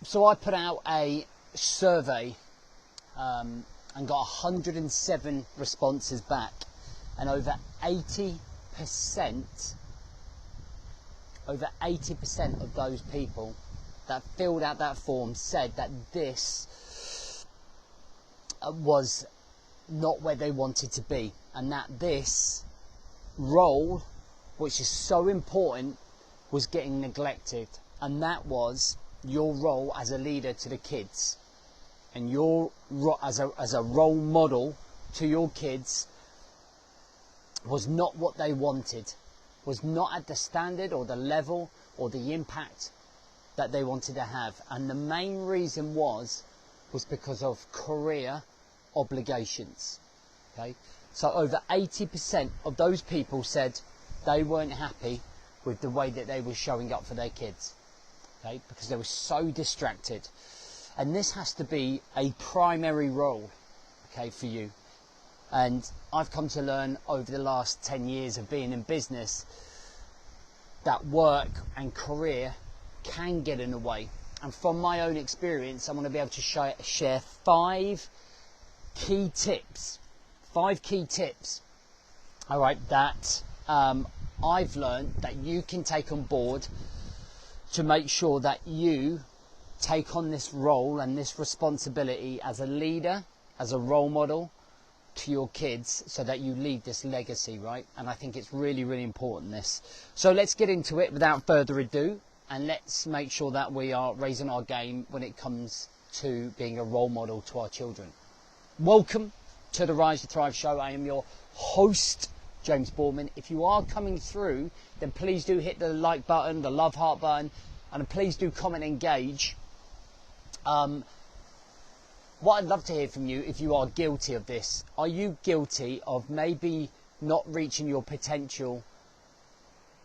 So I put out a survey and got 107 responses back, and over 80% of those people that filled out that form said that this was not where they wanted to be, and that this role, which is so important, was getting neglected. And that was your role as a leader to the kids, and your as a role model to your kids was not what they wanted, was not at the standard or the level or the impact that they wanted to have. And the main reason was because of career obligations. Okay, so over 80% of those people said they weren't happy with the way that they were showing up for their kids. Okay, because they were so distracted. And this has to be a primary role, okay, for you. And I've come to learn over the last 10 years of being in business that work and career can get in the way. And from my own experience, I'm going to be able to share 5 key tips. 5 key tips, all right, that I've learned that you can take on board to make sure that you take on this role and this responsibility as a leader, as a role model to your kids, so that you leave this legacy, right? And I think it's really, really important, this. So let's get into it without further ado, and let's make sure that we are raising our game when it comes to being a role model to our children. Welcome to the Rise to Thrive show. I am your host, James Bourman. If you are coming through, then please do hit the like button, the love heart button, and please do comment and engage. What I'd love to hear from you, if you are guilty of this, are you guilty of maybe not reaching your potential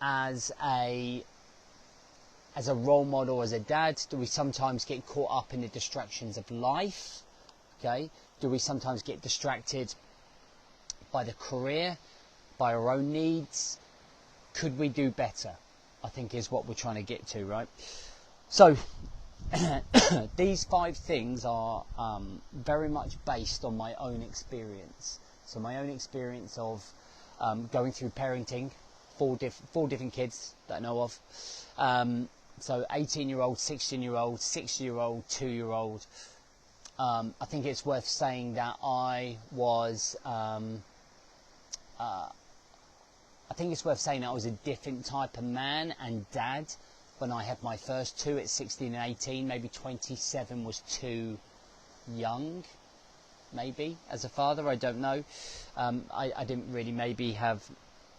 as a role model, as a dad? Do we sometimes get caught up in the distractions of life? Okay, do we sometimes get distracted by the career, by our own needs? Could we do better, I think, is what we're trying to get to, right? So these 5 things are very much based on my own experience. So my own experience of going through parenting, 4 different kids that I know of. So 18-year-old, 16-year-old, 60-year-old, 2-year-old. I think it's worth saying that I was a different type of man and dad when I had my first 2 at 16 and 18. Maybe 27 was too young, maybe, as a father. I don't know. I didn't really maybe have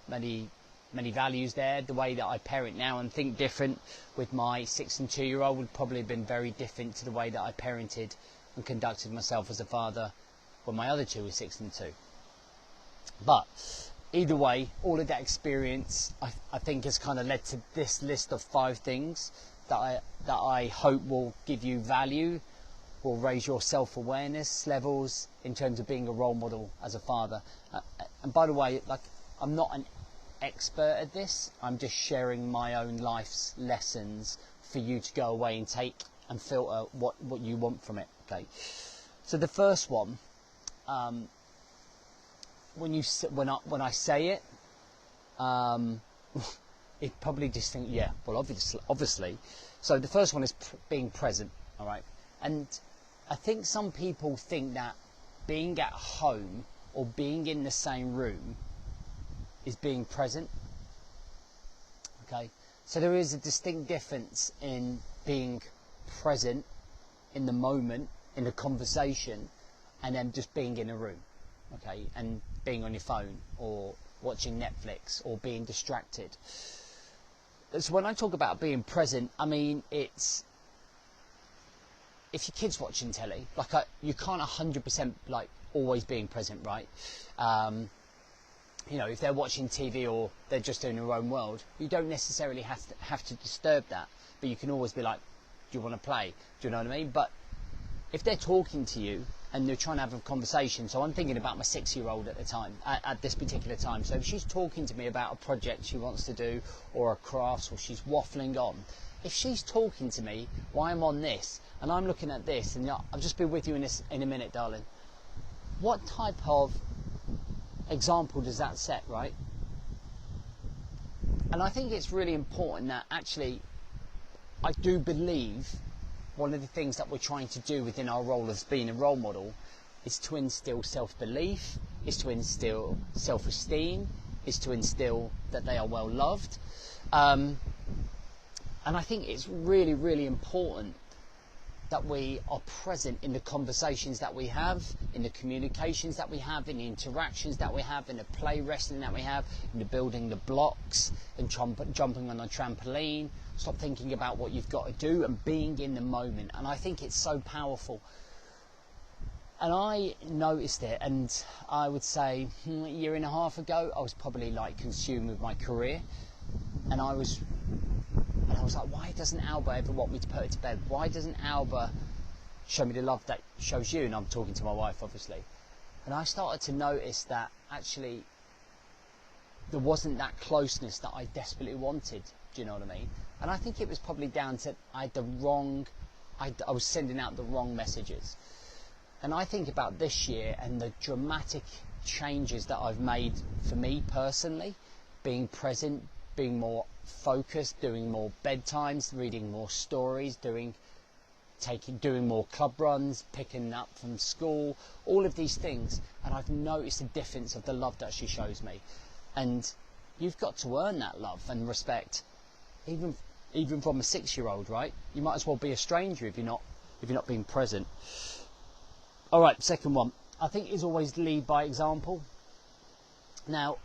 many values there. The way that I parent now and think different with my 6 and 2-year-old would probably have been very different to the way that I parented and conducted myself as a father when my other 2 were 6 and 2. But either way, all of that experience, I think, has kind of led to this list of 5 things that I hope will give you value, will raise your self-awareness levels in terms of being a role model as a father. And by the way, like, I'm not an expert at this. I'm just sharing my own life's lessons for you to go away and take and filter what you want from it. Okay. So the first one, when I say it, it probably just think, yeah, well, obviously. So the first one is being present, all right? And I think some people think that being at home or being in the same room is being present, okay? So there is a distinct difference in being present in the moment, in a conversation, and then just being in a room, okay, and being on your phone or watching Netflix or being distracted. So when I talk about being present, I mean, it's if your kid's watching telly, like, you can't 100% like always being present, right? You know, if they're watching TV or they're just in their own world, you don't necessarily have to disturb that, but you can always be like, do you want to play? Do you know what I mean? But if they're talking to you and they're trying to have a conversation, so I'm thinking about my 6-year-old at the time, at this particular time. So if she's talking to me about a project she wants to do, or a craft, or she's waffling on, if she's talking to me while I'm on this, And I'm looking at this, and I'll just be with you in a minute, darling. What type of example does that set, right? And I think it's really important that actually, I do believe one of the things that we're trying to do within our role as being a role model is to instill self-belief, is to instill self-esteem, is to instill that they are well loved. And I think it's really, really important that we are present in the conversations that we have, in the communications that we have, in the interactions that we have, in the play wrestling that we have, in the building the blocks, and jumping on a trampoline. Stop thinking about what you've got to do and being in the moment. And I think it's so powerful. And I noticed it, and I would say a year and a half ago, I was probably like consumed with my career, and I was like, why doesn't Alba ever want me to put her to bed? Why doesn't Alba show me the love that shows you? And I'm talking to my wife, obviously. And I started to notice that actually there wasn't that closeness that I desperately wanted. Do you know what I mean? And I think it was probably down to I was sending out the wrong messages. And I think about this year and the dramatic changes that I've made for me personally, being present, being more focused, doing more bedtimes, reading more stories, doing more club runs, picking up from school, all of these things. And I've noticed the difference of the love that she shows me. And you've got to earn that love and respect, even from a 6-year-old, right? You might as well be a stranger if you're not being present. All right, second one. I think is always lead by example. Now,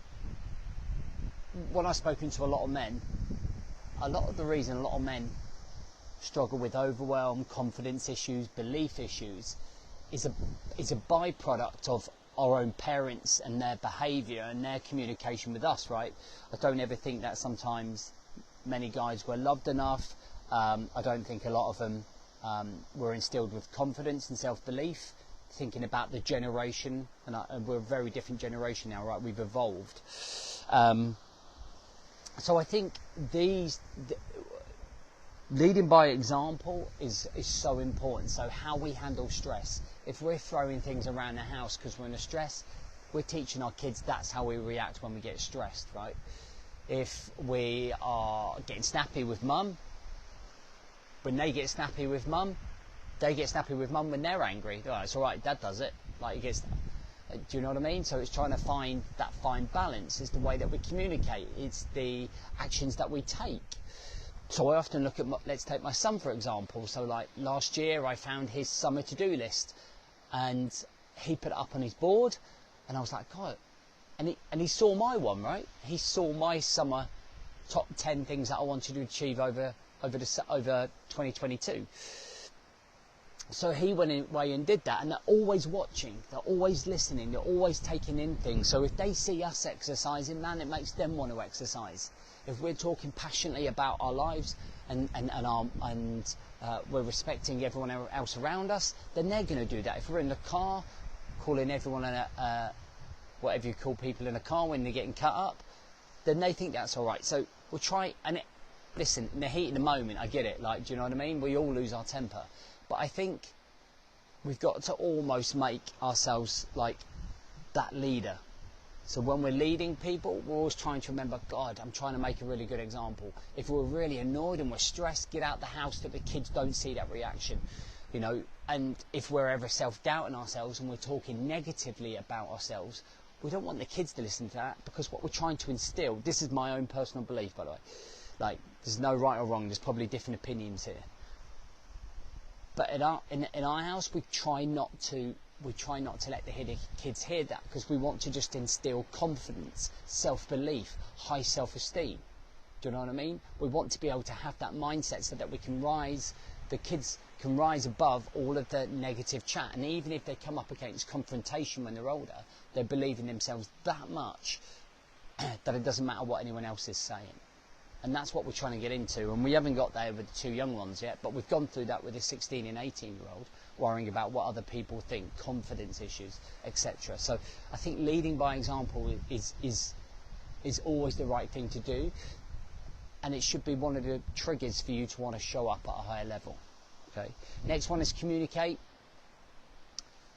when I've spoken to a lot of men, a lot of the reason a lot of men struggle with overwhelm, confidence issues, belief issues is a byproduct of our own parents and their behaviour and their communication with us, right? I don't ever think that sometimes many guys were loved enough. I don't think a lot of them were instilled with confidence and self-belief. Thinking about the generation, and we're a very different generation now, right? We've evolved. So I think leading by example is so important. So how we handle stress. If we're throwing things around the house because we're in a stress, we're teaching our kids that's how we react when we get stressed, right? If we are getting snappy with mum, when they get snappy with mum, they get snappy with mum when they're angry. Oh, it's all right, Dad does it. Like, do you know what I mean? So it's trying to find that fine balance. It's the way that we communicate. It's the actions that we take. So I often look at, let's take my son for example. So like last year I found his summer to-do list and he put it up on his board and I was like, God, and he saw my one, right? He saw my summer top 10 things that I wanted to achieve over 2022. So he went away and did that, and they're always watching, they're always listening, they're always taking in things. So if they see us exercising, man, it makes them want to exercise. If we're talking passionately about our lives and we're respecting everyone else around us, then they're going to do that. If we're in the car, calling everyone whatever you call people in a car when they're getting cut up, then they think that's all right. So we'll try, listen, in the heat of the moment, I get it. Like, do you know what I mean? We all lose our temper. But I think we've got to almost make ourselves like that leader. So when we're leading people, we're always trying to remember, God, I'm trying to make a really good example. If we're really annoyed and we're stressed, get out the house so the kids don't see that reaction. You know, and if we're ever self-doubting ourselves and we're talking negatively about ourselves, we don't want the kids to listen to that, because what we're trying to instill, this is my own personal belief, by the way, like there's no right or wrong, there's probably different opinions here. But in our house, we try not to let the kids hear that, because we want to just instill confidence, self-belief, high self-esteem. Do you know what I mean? We want to be able to have that mindset so that we can the kids can rise above all of the negative chat. And even if they come up against confrontation when they're older, they believe in themselves that much that it doesn't matter what anyone else is saying. And that's what we're trying to get into. And we haven't got there with the two young ones yet, but we've gone through that with a 16 and 18-year-old, worrying about what other people think, confidence issues, etc. So I think leading by example is always the right thing to do. And it should be one of the triggers for you to want to show up at a higher level. Okay. Next one is communicate.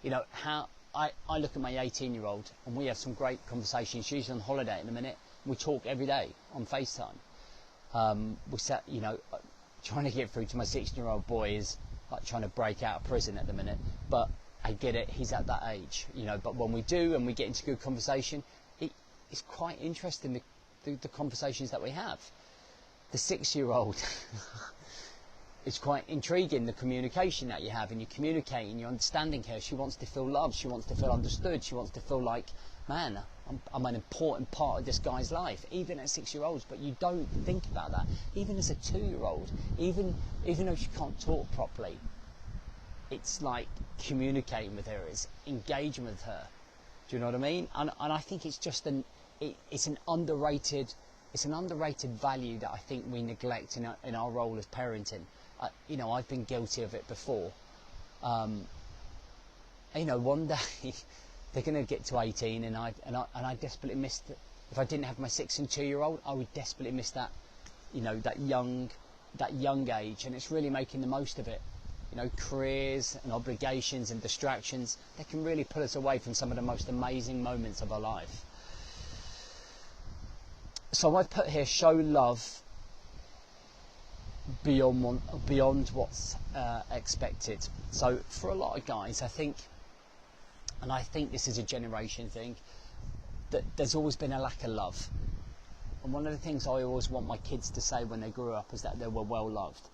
You know, how I look at my 18-year-old and we have some great conversations. She's on holiday in a minute. We talk every day on FaceTime. We sat, you know, trying to get through to my 16-year-old boy is like trying to break out of prison at the minute. But I get it, he's at that age, you know. But when we do and we get into good conversation, it's quite interesting, the conversations that we have. The 6-year-old, it's quite intriguing, the communication that you have, and you're communicating, you're understanding her. She wants to feel loved, she wants to feel understood, she wants to feel like, man, I'm an important part of this guy's life, even at 6-year-olds. But you don't think about that. Even as a 2-year-old, even though she can't talk properly, it's like communicating with her, it's engaging with her. Do you know what I mean? And I think it's just it's an underrated value that I think we neglect in our role as parenting. You know, I've been guilty of it before. You know, one day they're going to get to 18, and I desperately missed it. If I didn't have my 6 and 2-year-old, I would desperately miss that. You know, that young age, and it's really making the most of it. You know, careers and obligations and distractions, they can really pull us away from some of the most amazing moments of our life. So I've put here, show love beyond what's expected. So for a lot of guys, I think this is a generation thing, that there's always been a lack of love. And one of the things I always want my kids to say when they grew up is that they were well loved.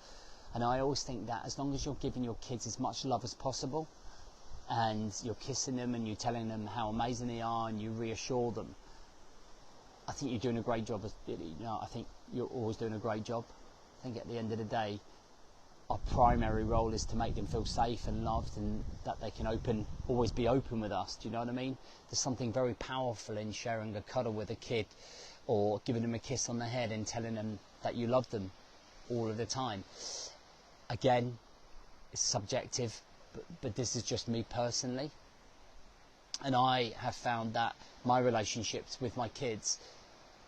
And I always think that as long as you're giving your kids as much love as possible, and you're kissing them and you're telling them how amazing they are and you reassure them, I think you're doing a great job. You know, I think you're always doing a great job. I think at the end of the day, our primary role is to make them feel safe and loved, and that they can always be open with us. Do you know what I mean? There's something very powerful in sharing a cuddle with a kid, or giving them a kiss on the head and telling them that you love them all of the time. Again, it's subjective, but this is just me personally. And I have found that my relationships with my kids,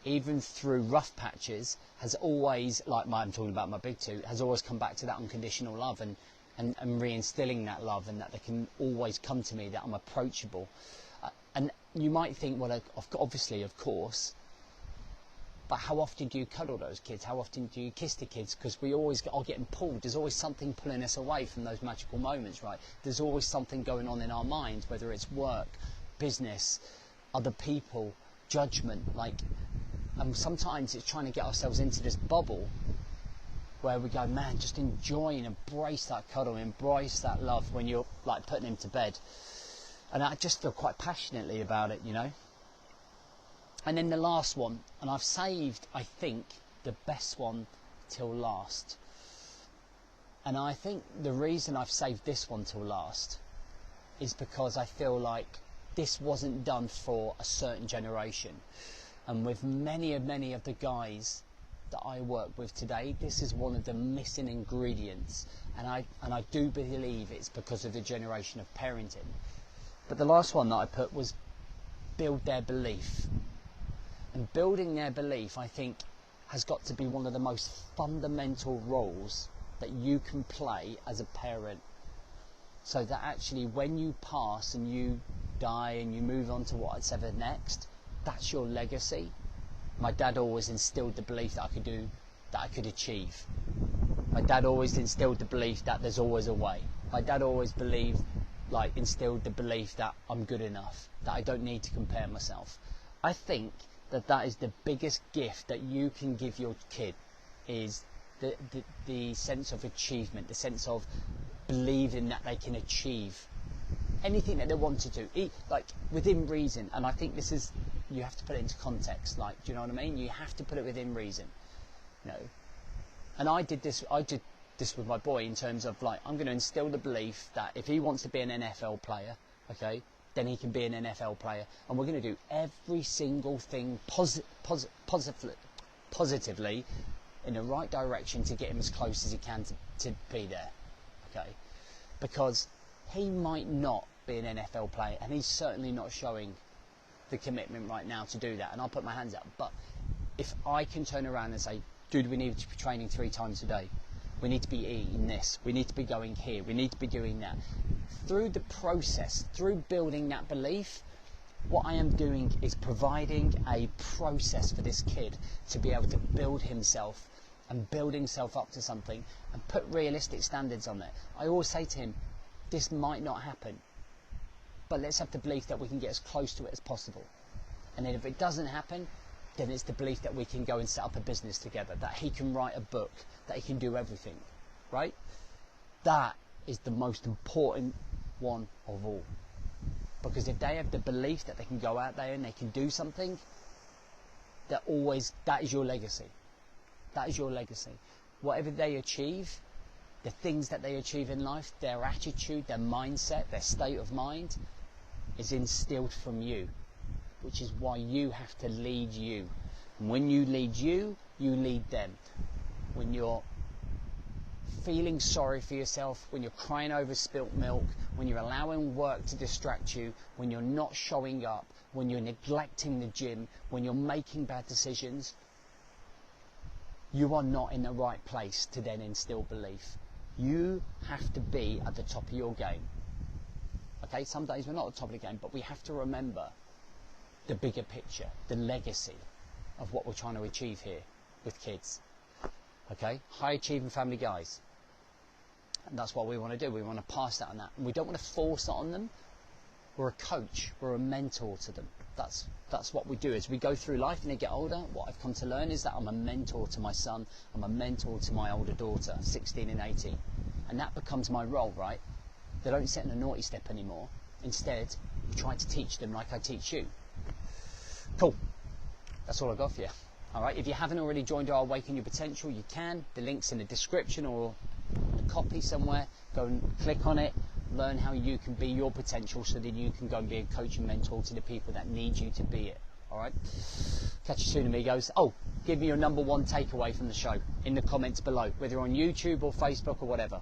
even through rough patches, has always, I'm talking about my big two, has always come back to that unconditional love, and reinstilling that love, and that they can always come to me, that I'm approachable. And you might think, well, obviously, of course, but how often do you cuddle those kids? How often do you kiss the kids? Because we always are getting pulled. There's always something pulling us away from those magical moments, right? There's always something going on in our minds, whether it's work, business, other people, judgment. And sometimes it's trying to get ourselves into this bubble where we go, man, just enjoy and embrace that cuddle, embrace that love when you're like putting him to bed. And I just feel quite passionately about it, you know. And then the last one, and I've saved, I think, the best one till last. And I think the reason I've saved this one till last is because I feel like this wasn't done for a certain generation. And with many of the guys that I work with today, this is one of the missing ingredients. And I do believe it's because of the generation of parenting. But the last one that I put was build their belief. And building their belief, I think, has got to be one of the most fundamental roles that you can play as a parent. So that actually when you pass and you die and you move on to what's ever next, that's your legacy. My dad always instilled the belief that I could achieve. My dad always instilled the belief that there's always a way. My dad always instilled the belief that I'm good enough, that I don't need to compare myself. I think that is the biggest gift that you can give your kid, is the sense of achievement, the sense of believing that they can achieve anything that they want to do, within reason. And I think this is, you have to put it into context, do you know what I mean? You have to put it within reason, you know. And I did this with my boy, in terms of I'm going to instill the belief that if he wants to be an NFL player, okay, then he can be an NFL player, and we're going to do every single thing positively in the right direction to get him as close as he can to be there, okay? Because he might not be an NFL player, and he's certainly not showing the commitment right now to do that, and I'll put my hands up. But if I can turn around and say, dude, we need to be training 3 times a day, We need to be eating this. We need to be going here. We need to be doing that. Through the process, through building that belief, what I am doing is providing a process for this kid to be able to build himself and build himself up to something and put realistic standards on it. I always say to him, this might not happen, but let's have the belief that we can get as close to it as possible. And then if it doesn't happen, then it's the belief that we can go and set up a business together, that he can write a book, that he can do everything, right? That is the most important one of all. Because if they have the belief that they can go out there and they can do something, that is your legacy. That is your legacy. Whatever they achieve, the things that they achieve in life, their attitude, their mindset, their state of mind is instilled from you, which is why you have to lead you. And when you lead you, you lead them. When you're feeling sorry for yourself, when you're crying over spilt milk, when you're allowing work to distract you, when you're not showing up, when you're neglecting the gym, when you're making bad decisions, you are not in the right place to then instill belief. You have to be at the top of your game. Okay, some days we're not at the top of the game, but we have to remember the bigger picture, the legacy of what we're trying to achieve here with kids. Okay, high achieving family guys. And that's what we want to do. We want to pass that on that. And we don't want to force it on them. We're a coach. We're a mentor to them. That's what we do as we go through life and they get older. What I've come to learn is that I'm a mentor to my son. I'm a mentor to my older daughter, 16 and 18. And that becomes my role, right? They don't sit in a naughty step anymore. Instead, I'm trying to teach them like I teach you. Cool. That's all I got for you. All right. If you haven't already joined our Awaken Your Potential, you can. The link's in the description or a copy somewhere. Go and click on it. Learn how you can be your potential so that you can go and be a coach and mentor to the people that need you to be it. All right. Catch you soon, amigos. Oh, give me your #1 takeaway from the show in the comments below, whether on YouTube or Facebook or whatever.